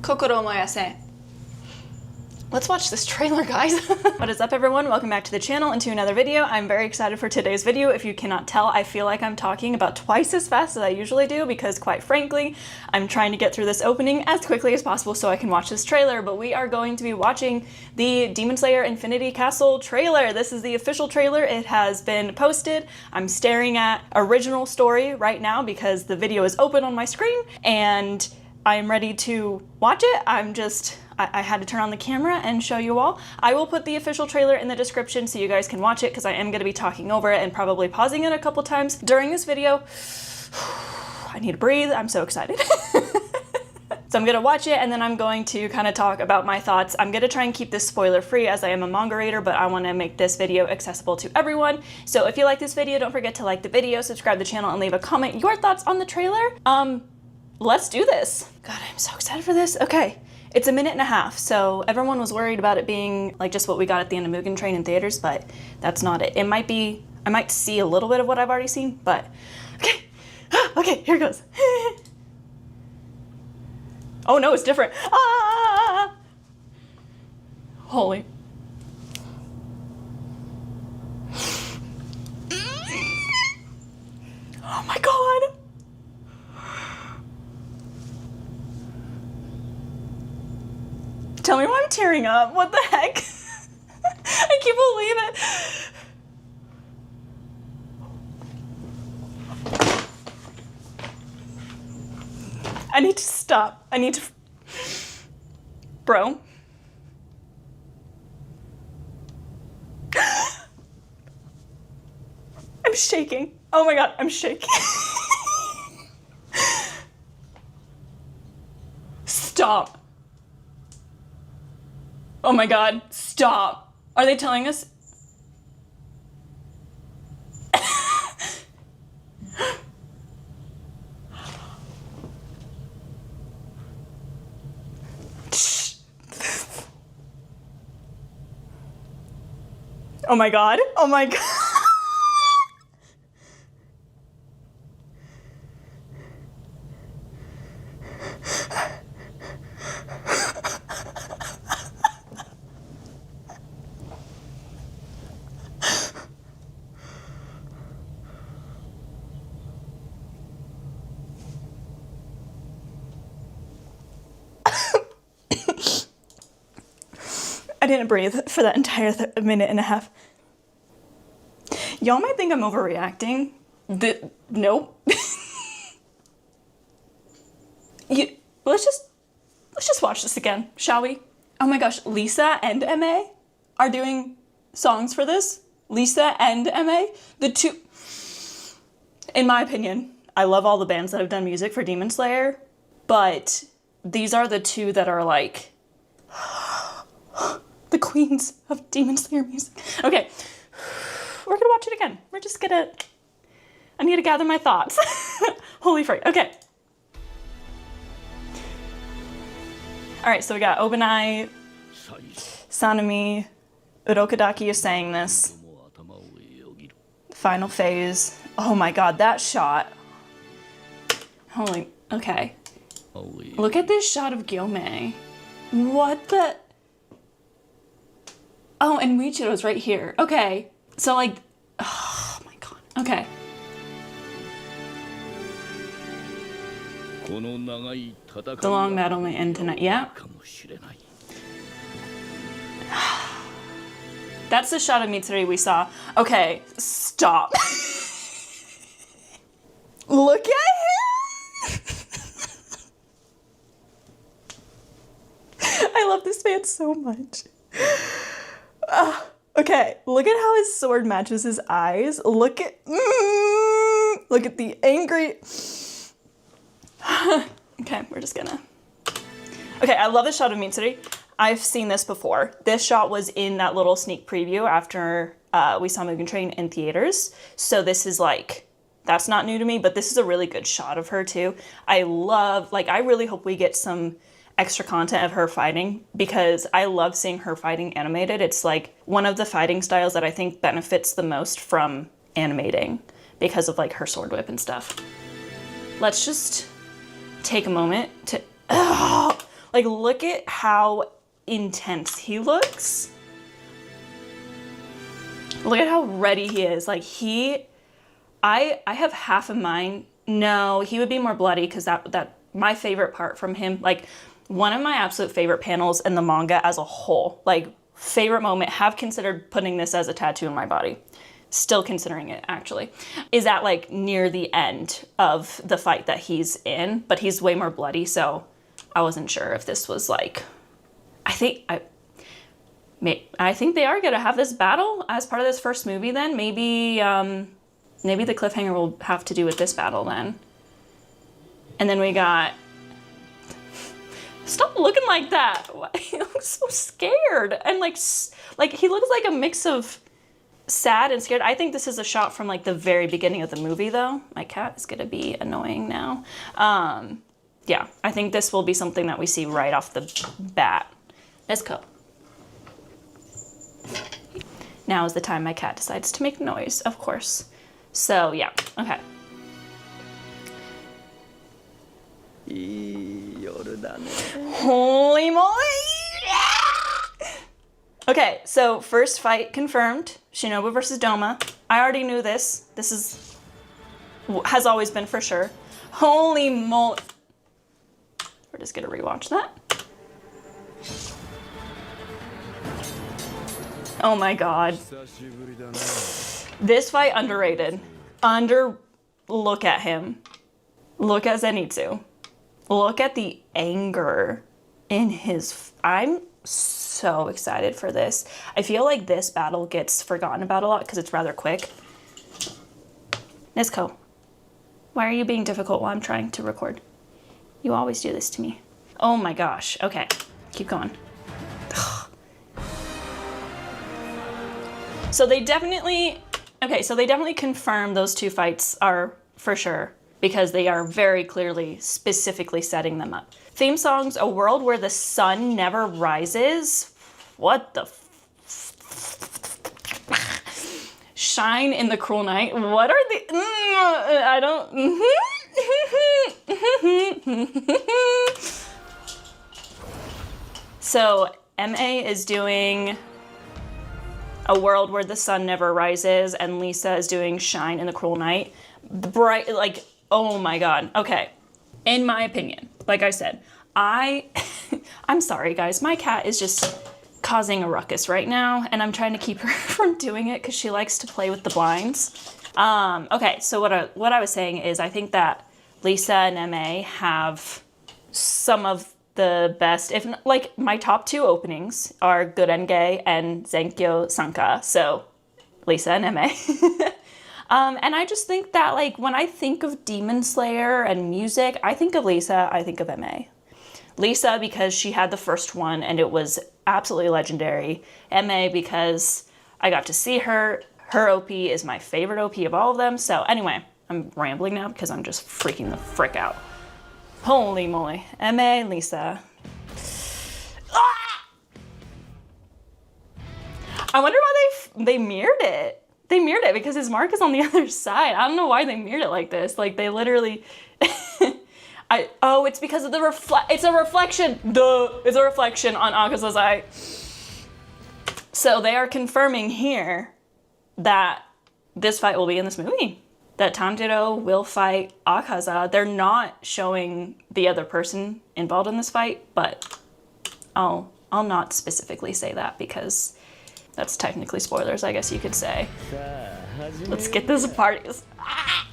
心燃やせ. Let's watch this trailer, guys. What is up, everyone? Welcome back to the channel and to another video. I'm very excited for today's video. If you cannot tell, I feel like I'm talking about twice as fast as I usually do because, quite frankly, I'm trying to get through this opening as quickly as possible so I can watch this trailer. But we are going to be watching the Demon Slayer Infinity Castle trailer. This is the official trailer. It has been posted. I'm staring at original story right now because the video is open on my screen and I'm ready to watch it. I had to turn on the camera and show you all. I will put the official trailer in the description so you guys can watch it because I am going to be talking over it and probably pausing it a couple times during this video. I need to breathe. I'm so excited. So I'm going to watch it and then I'm going to kind of talk about my thoughts. I'm going to try and keep this spoiler free as I am a manga reader, but I want to make this video accessible to everyone. So if you like this video, don't forget to like the video, subscribe to the channel, and leave a comment your thoughts on the trailer. Let's do this. God, I'm so excited for this. Okay. It's 1.5 minutes, so everyone was worried about it being like just what we got at the end of Mugen Train in theaters, but that's not it. It might be, I might see a little bit of what I've already seen, but okay. Okay, here it goes. Oh no, it's different. Ah! Holy. Oh my God. Tell me why I'm tearing up. What the heck? I can't believe it. I need to stop. I need to... Bro. I'm shaking. Oh my God, I'm shaking. Stop. Oh my God, stop. Are they telling us? Oh my God, oh my God. I didn't breathe for that entire 1.5 minutes. Y'all might think I'm overreacting. Nope. Let's just watch this again, shall we? Oh my gosh, Lisa and MA are doing songs for this. Lisa and MA, the two. In my opinion, I love all the bands that have done music for Demon Slayer, but these are the two that are like the queens of Demon Slayer music. Okay, we're gonna watch it again. We're just gonna, I need to gather my thoughts. Holy frick, okay. All right, so we got Obanai, Sanemi, Urokadaki is saying this. Final phase. Oh my God, that shot. Holy, okay. Look at this shot of Gyomei. What the? Oh, and Michiro's right here. Okay. So like, oh my God. Okay. The long battle may end tonight. Yeah. That's the shot of Mitsuri we saw. Okay, stop. Look at him. I love this man so much. Okay, look at how his sword matches his eyes. Look at the angry. Okay, we're just gonna. Okay, I love the shot of Mitsuri. I've seen this before. This shot was in that little sneak preview after we saw Mugen Train in theaters. So this is like, that's not new to me, but this is a really good shot of her too. I love, like, I really hope we get some extra content of her fighting because I love seeing her fighting animated. It's like one of the fighting styles that I think benefits the most from animating because of like her sword whip and stuff. Let's just take a moment to, Like, look at how intense he looks. Look at how ready he is. Like, I have half of mine. No, he would be more bloody because that my favorite part from him, like one of my absolute favorite panels in the manga as a whole, like favorite moment, have considered putting this as a tattoo in my body. Still considering it, actually, is at like near the end of the fight that he's in, but he's way more bloody, so I wasn't sure if this was like, I think they are gonna have this battle as part of this first movie then. Maybe the cliffhanger will have to do with this battle then. And then we got, stop looking like that. He looks so scared. And like he looks like a mix of sad and scared. I think this is a shot from like the very beginning of the movie though. My cat is gonna be annoying now. Yeah, I think this will be something that we see right off the bat. Let's go. Now is the time my cat decides to make noise, of course. So yeah, okay. Holy moly! Okay, so first fight confirmed. Shinobu versus Doma. I already knew this. This has always been for sure. Holy moly. We're just gonna rewatch that. Oh my god. This fight underrated. Look at him. Look at Zenitsu. Look at the anger in his... I'm so excited for this. I feel like this battle gets forgotten about a lot because it's rather quick. Nezuko, why are you being difficult while I'm trying to record? You always do this to me. Oh my gosh. Okay, keep going. So they definitely confirm those two fights are for sure because they are very clearly specifically setting them up. Theme songs, A World Where the Sun Never Rises. What the Shine in the Cruel Night. What are the... I don't... So MA is doing A World Where the Sun Never Rises, and Lisa is doing Shine in the Cruel Night. Bright, like, oh my god. Okay. In my opinion, like I said, I'm sorry guys, my cat is just causing a ruckus right now, and I'm trying to keep her from doing it because she likes to play with the blinds. Okay, so what I was saying is I think that Lisa and MA have some of the best, if not, like my top two openings are Gurenge and Zenkyo Sanka, so Lisa and MA. And I just think that like when I think of Demon Slayer and music, I think of Lisa, I think of MA. Lisa because she had the first one and it was absolutely legendary. MA because I got to see her. Her OP is my favorite OP of all of them. So anyway, I'm rambling now because I'm just freaking the frick out. Holy moly. MA, Lisa. Ah! I wonder why they mirrored it. They mirrored it because his mark is on the other side. I don't know why they mirrored it like this. Like they literally... Oh, it's because of the it's a reflection. Duh. It's a reflection on Akaza's eye. So they are confirming here that this fight will be in this movie. That Tanjiro will fight Akaza. They're not showing the other person involved in this fight, but I'll not specifically say that because that's technically spoilers, I guess you could say. Let's get this party. Ah!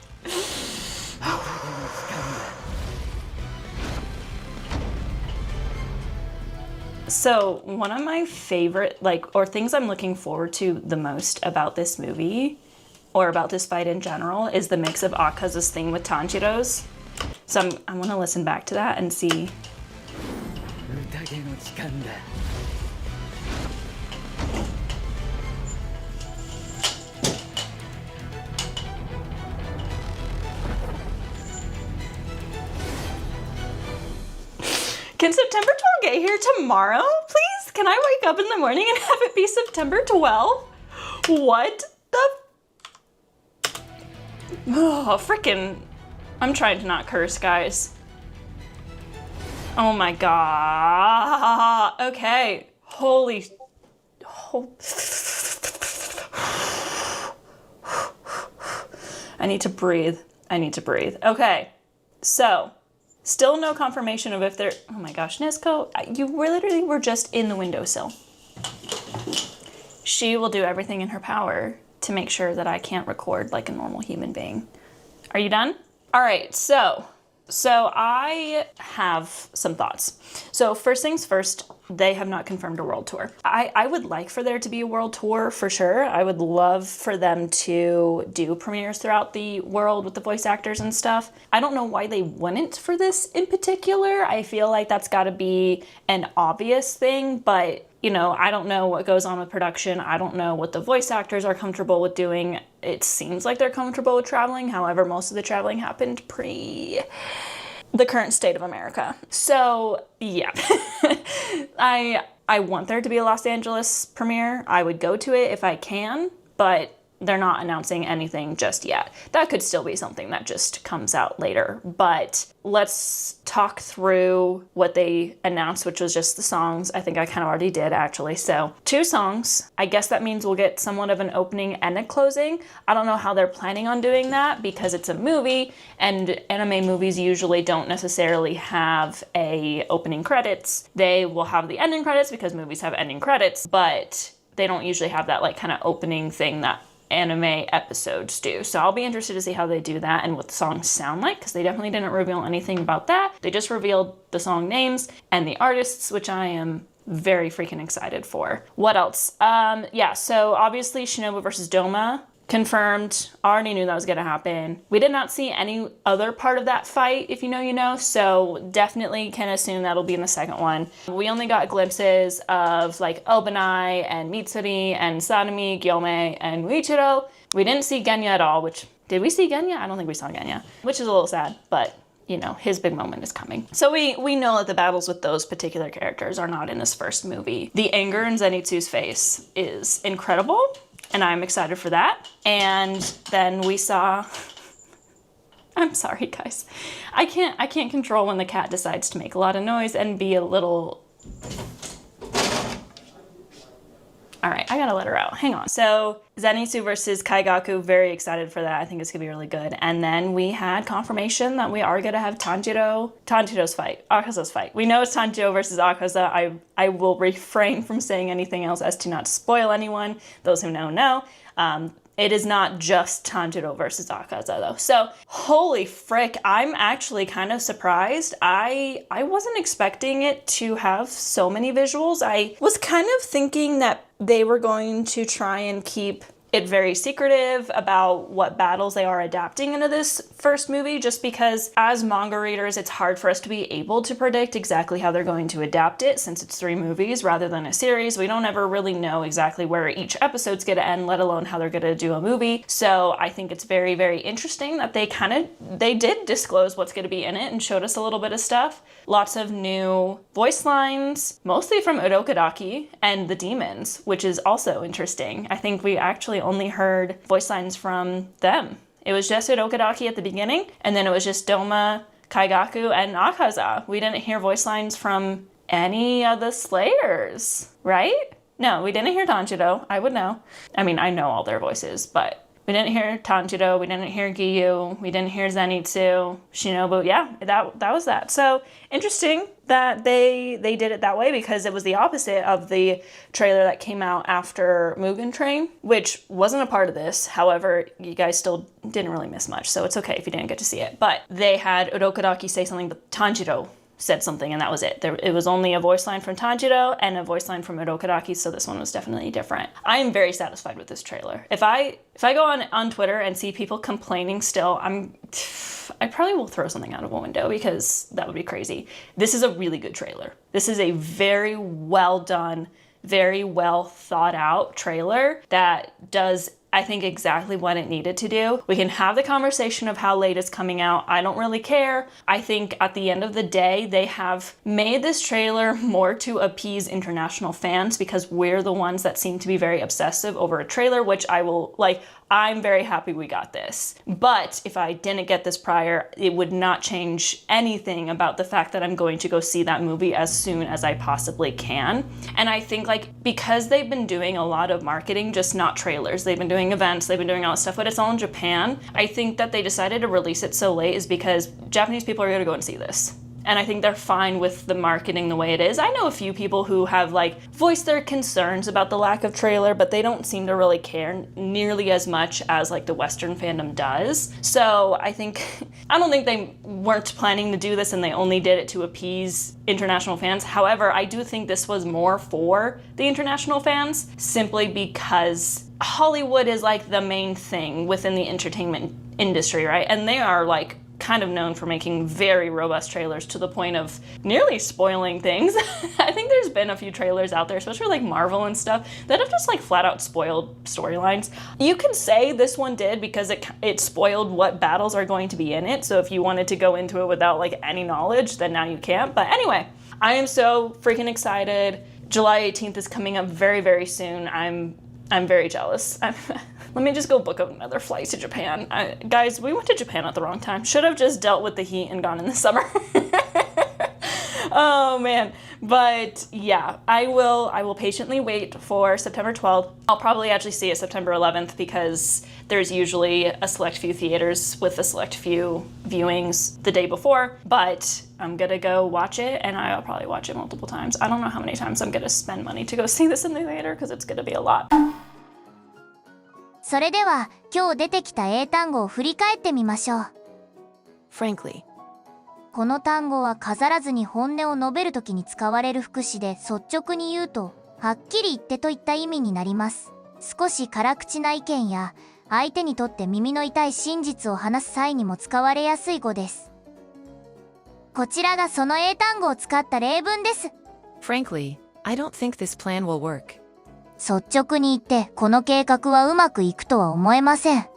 So one of my favorite, or things I'm looking forward to the most about this movie, or about this fight in general, is the mix of Akaza's thing with Tanjiro's. So I want to listen back to that and see. Can September 12 get here tomorrow, please? Can I wake up in the morning and have it be September 12? What the... Oh, frickin'... I'm trying to not curse, guys. Oh my god. Okay. Holy. I need to breathe. Okay. So, still no confirmation of if they're... Oh my gosh, Nezuko, you literally were just in the windowsill. She will do everything in her power to make sure that I can't record like a normal human being. Are you done? All right, so I have some thoughts. So first things first, they have not confirmed a world tour. I would like for there to be a world tour for sure. I would love for them to do premieres throughout the world with the voice actors and stuff. I don't know why they wouldn't for this in particular. I feel like that's gotta be an obvious thing, but you know, I don't know what goes on with production. I don't know what the voice actors are comfortable with doing. It seems like they're comfortable with traveling. However, most of the traveling happened pre the current state of America. So yeah, I want there to be a Los Angeles premiere. I would go to it if I can, but they're not announcing anything just yet. That could still be something that just comes out later, but let's talk through what they announced, which was just the songs. I think I kind of already did actually. So 2 songs. I guess that means we'll get somewhat of an opening and a closing. I don't know how they're planning on doing that because it's a movie and anime movies usually don't necessarily have a opening credits. They will have the ending credits because movies have ending credits, but they don't usually have that like kind of opening thing that anime episodes do. So I'll be interested to see how they do that and what the songs sound like, because they definitely didn't reveal anything about that. They just revealed the song names and the artists, which I am very freaking excited for. What else? Yeah, so obviously Shinobu versus Doma confirmed. Already knew that was gonna happen. We did not see any other part of that fight, if you know, you know, so definitely can assume that'll be in the second one. We only got glimpses of like Obanai and Mitsuri and Sanemi, Gyome, and Muichiro. We didn't see Genya at all, which, did we see Genya? I don't think we saw Genya, which is a little sad, but you know, his big moment is coming. So we know that the battles with those particular characters are not in this first movie. The anger in Zenitsu's face is incredible, and I'm excited for that. And then we saw, I'm sorry guys, I can't control when the cat decides to make a lot of noise and be a little, all right, I gotta let her out, hang on. So Zenitsu versus Kaigaku, very excited for that. I think it's gonna be really good. And then we had confirmation that we are gonna have Tanjiro's fight, Akaza's fight. We know it's Tanjiro versus Akaza. I will refrain from saying anything else as to not spoil anyone. Those who know, know. It is not just Tanjiro versus Akaza though. So holy frick, I'm actually kind of surprised. I wasn't expecting it to have so many visuals. I was kind of thinking that they were going to try and keep it very secretive about what battles they are adapting into this first movie, just because as manga readers, it's hard for us to be able to predict exactly how they're going to adapt it since it's 3 movies rather than a series. We don't ever really know exactly where each episode's gonna end, let alone how they're gonna do a movie. So I think it's very, very interesting that they did disclose what's gonna be in it and showed us a little bit of stuff. Lots of new voice lines, mostly from Urokodaki and the demons, which is also interesting. I think we actually only heard voice lines from them. It was just Urokodaki at the beginning, and then it was just Doma, Kaigaku, and Akaza. We didn't hear voice lines from any of the Slayers, right? No, we didn't hear Tanjiro. I would know. I mean, I know all their voices, but we didn't hear Tanjiro, we didn't hear Giyu, we didn't hear Zenitsu, Shinobu. Yeah, that was that. So interesting that they did it that way, because it was the opposite of the trailer that came out after Mugen Train, which wasn't a part of this. However, you guys still didn't really miss much, so it's okay if you didn't get to see it. But they had Urokodaki say something, but Tanjiro said something, and that was it. It was only a voice line from Tanjiro and a voice line from Urokodaki, so this one was definitely different. I am very satisfied with this trailer. If I go on Twitter and see people complaining still, I probably will throw something out of a window, because that would be crazy. This is a really good trailer. This is a very well done, very well thought out trailer that does, I think, exactly what it needed to do. We can have the conversation of how late it's coming out. I don't really care. I think at the end of the day, they have made this trailer more to appease international fans, because we're the ones that seem to be very obsessive over a trailer, which I will, like, I'm very happy we got this. But if I didn't get this prior, it would not change anything about the fact that I'm going to go see that movie as soon as I possibly can. And I think because they've been doing a lot of marketing, just not trailers, they've been doing events, they've been doing all this stuff, but it's all in Japan. I think that they decided to release it so late is because Japanese people are going to go and see this. And I think they're fine with the marketing the way it is. I know a few people who have voiced their concerns about the lack of trailer, but they don't seem to really care nearly as much as the Western fandom does. So I don't think they weren't planning to do this and they only did it to appease international fans. However, I do think this was more for the international fans simply because Hollywood is the main thing within the entertainment industry, right? And they are kind of known for making very robust trailers to the point of nearly spoiling things. I think there's been a few trailers out there, especially Marvel and stuff, that have just flat out spoiled storylines. You can say this one did because it spoiled what battles are going to be in it. So if you wanted to go into it without any knowledge, then now you can't. But anyway, I am so freaking excited. July 18th is coming up very, very soon. I'm very jealous. Let me just go book another flight to Japan. Guys, we went to Japan at the wrong time. Should have just dealt with the heat and gone in the summer. Oh man. But yeah, I will patiently wait for September 12th. I'll probably actually see it September 11th because there's usually a select few theaters with a select few viewings the day before. But I'm gonna go watch it and I'll probably watch it multiple times. I don't know how many times I'm gonna spend money to go see this in the theater because it's gonna be a lot. それでは今日出てきた英単語を振り返ってみましょう。Frankly. この単語は飾らずに本音を述べるときに使われる副詞で率直に言うと、はっきり言ってといった意味になります。少し辛口な意見や相手にとって耳の痛い真実を話す際にも使われやすい語です。こちらがその英単語を使った例文です。Frankly, I don't think this plan will work. 率直に言ってこの計画はうまくいくとは思えません。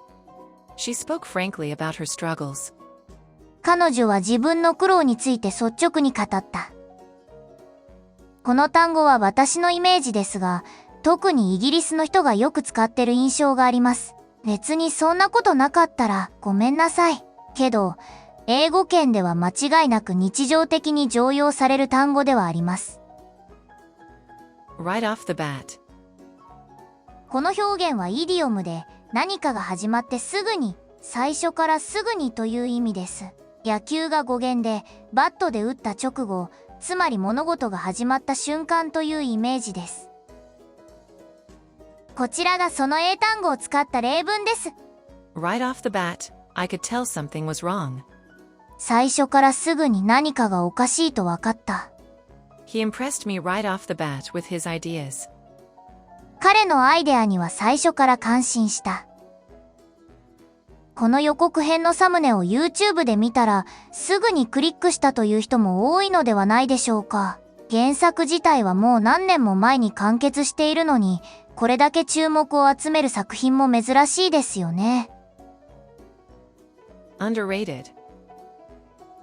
She spoke frankly about her struggles. 彼女は自分の苦労について率直に語った。この単語は私のイメージですが、特にイギリスの人がよく使ってる印象があります。別にそんなことなかったらごめんなさい。けど、英語圏では間違いなく日常的に常用される単語ではあります。Right off the bat. この表現はイディオムで何かが始まってすぐに、最初からすぐにという意味です。野球が語源でバットで打った直後、つまり物事が始まった瞬間というイメージです。こちらがその英単語を使った例文です。Right off the bat, I could tell something was wrong. 最初からすぐに何かがおかしいと分かった。He impressed me right off the bat with his ideas. 彼のアイデアには最初から感心した。この予告編のサムネを YouTube で見たら、すぐにクリックしたという人も多いのではないでしょうか。原作自体はもう何年も前に完結しているのに、これだけ注目を集める作品も珍しいですよね。Underrated.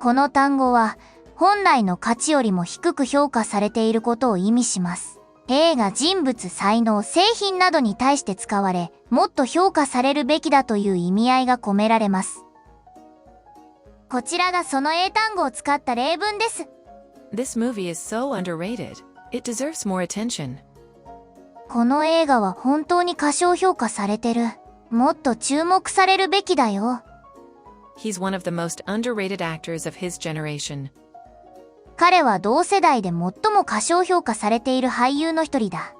この単語は、本来の価値よりも低く評価されていることを意味します。映画、人物、才能、製品などに対して使われ、もっと評価されるべきだという意味合いが込められます。こちらがその英単語を使った例文です。This movie is so underrated. It deserves more attention. この映画は本当に過小評価されてる。もっと注目されるべきだよ。He's one of the most underrated actors of his generation. 彼は同世代で最も過小評価されている俳優の一人だ。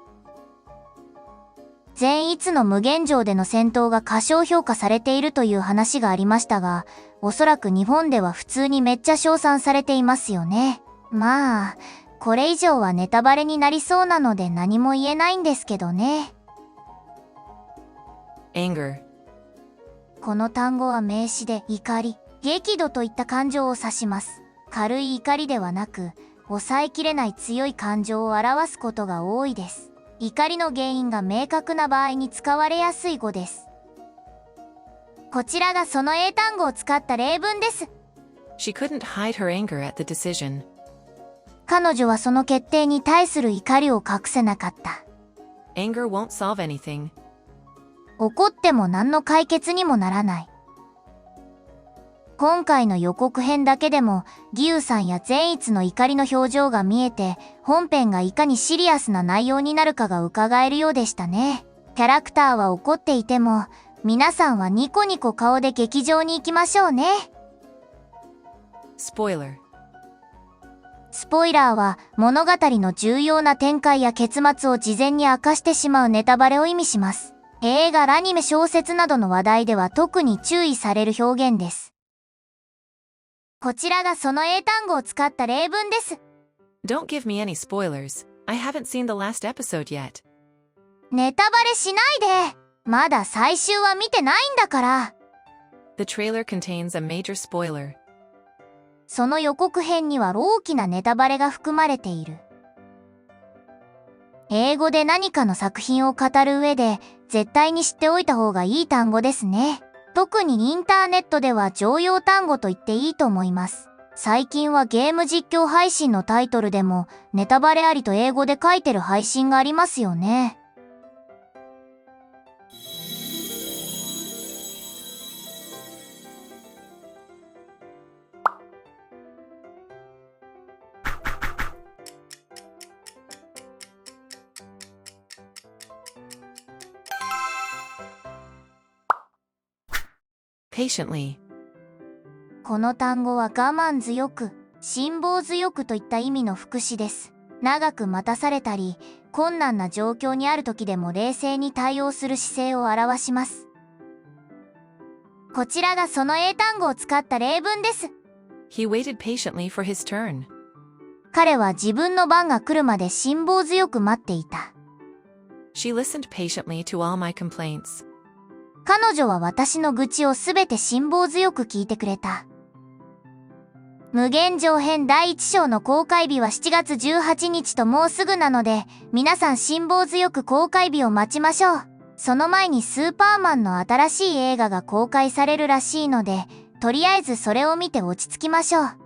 善逸の無限城での戦闘が過小評価されているという話がありましたが、おそらく日本では普通にめっちゃ称賛されていますよね。まあ、これ以上はネタバレになりそうなので何も言えないんですけどね。Anger. この単語は名詞で怒り、激怒といった感情を指します。軽い怒りではなく、抑えきれない強い感情を表すことが多いです。怒りの原因が明確な場合に使われやすい語です。こちらがその英単語を使った例文です。She couldn't hide her anger at the decision. 彼女はその決定に対する怒りを隠せなかった。Anger won't solve anything. 怒っても何の解決にもならない。今回の予告編だけでも、義勇さんや善逸の怒りの表情が見えて、本編がいかにシリアスな内容になるかが伺えるようでしたね。キャラクターは怒っていても、皆さんはニコニコ顔で劇場に行きましょうね。Spoiler. スポイラーは物語の重要な展開や結末を事前に明かしてしまうネタバレを意味します。映画、アニメ、小説などの話題では特に注意される表現です。こちらがその英単語を使った例文です。Don't give me any spoilers. I haven't seen the last episode yet. ネタバレしないで。まだ最終は見てないんだから。The trailer contains a major spoiler. その予告編には大きなネタバレが含まれている。英語で何かの作品を語る上で絶対に知っておいた方がいい単語ですね。特にインターネットでは常用単語と言っていいと思います。最近はゲーム実況配信のタイトルでもネタバレありと英語で書いてる配信がありますよね。Patiently. この単語は我慢強く、辛抱強くといった意味の副詞です。長く待たされたり、困難な状況にある時でも冷静に対応する姿勢を表します。こちらがその英単語を使った例文です。He waited patiently for his turn. 彼は自分の番が来るまで辛抱強く待っていた。She listened patiently to all my complaints. 彼女は私の愚痴をすべて辛抱強く聞いてくれた。無限城編第一章の公開日は7月18日ともうすぐなので、皆さん辛抱強く公開日を待ちましょう。その前にスーパーマンの新しい映画が公開されるらしいので、とりあえずそれを見て落ち着きましょう。